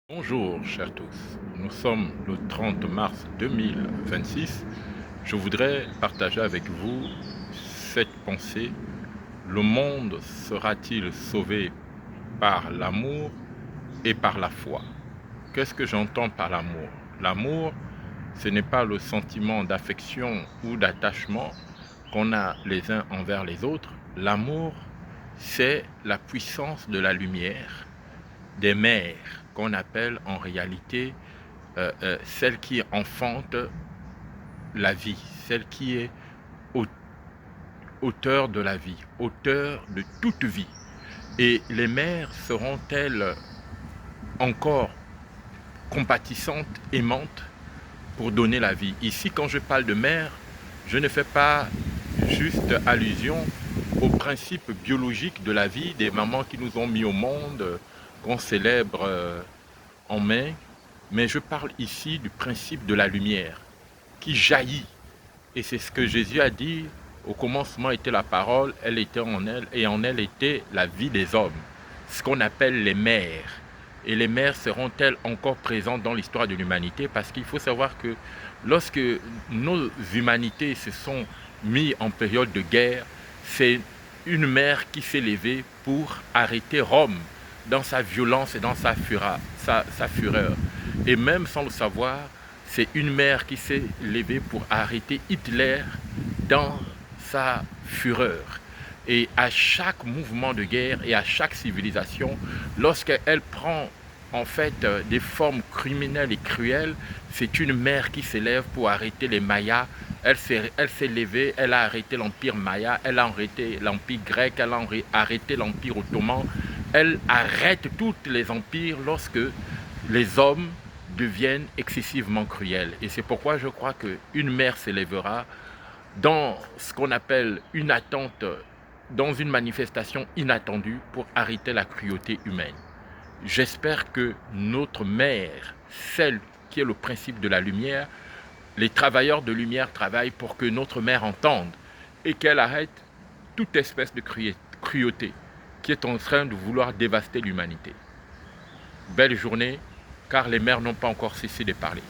Bonjour chers tous, nous sommes le 30 mars 2026. Je voudrais partager avec vous cette pensée. Le monde sera-t-il sauvé par l'amour et par la foi? Qu'est-ce que j'entends par l'amour? L'amour, ce n'est pas le sentiment d'affection ou d'attachement qu'on a les uns envers les autres. L'amour, c'est la puissance de la lumière, des mères qu'on appelle en réalité celle qui enfante la vie, celle qui est auteur de la vie, auteur de toute vie. Et les mères seront-elles encore compatissantes, aimantes pour donner la vie? Ici, quand je parle de mère, je ne fais pas juste allusion au principe biologique de la vie, des mamans qui nous ont mis au monde, qu'on célèbre en mai, mais je parle ici du principe de la lumière qui jaillit. Et c'est ce que Jésus a dit, au commencement était la parole, elle était en elle, et en elle était la vie des hommes, ce qu'on appelle les mères. Et les mères seront-elles encore présentes dans l'histoire de l'humanité? Parce qu'il faut savoir que lorsque nos humanités se sont mises en période de guerre, c'est une mère qui s'est levée pour arrêter Rome dans sa violence et dans sa fureur. Et même sans le savoir, c'est une mère qui s'est levée pour arrêter Hitler dans sa fureur. Et à chaque mouvement de guerre et à chaque civilisation, lorsqu'elle prend en fait des formes criminelles et cruelles, c'est une mère qui s'élève pour arrêter les Mayas. Elle s'est levée, elle a arrêté l'Empire Maya, elle a arrêté l'Empire grec, elle a arrêté l'Empire ottoman. Elle arrête tous les empires lorsque les hommes deviennent excessivement cruels. Et c'est pourquoi je crois qu'une mère s'élèvera dans ce qu'on appelle une attente, dans une manifestation inattendue pour arrêter la cruauté humaine. J'espère que notre mère, celle qui est le principe de la lumière, les travailleurs de lumière travaillent pour que notre mère entende et qu'elle arrête toute espèce de cruauté qui est en train de vouloir dévaster l'humanité. Belle journée, car les mères n'ont pas encore cessé de parler.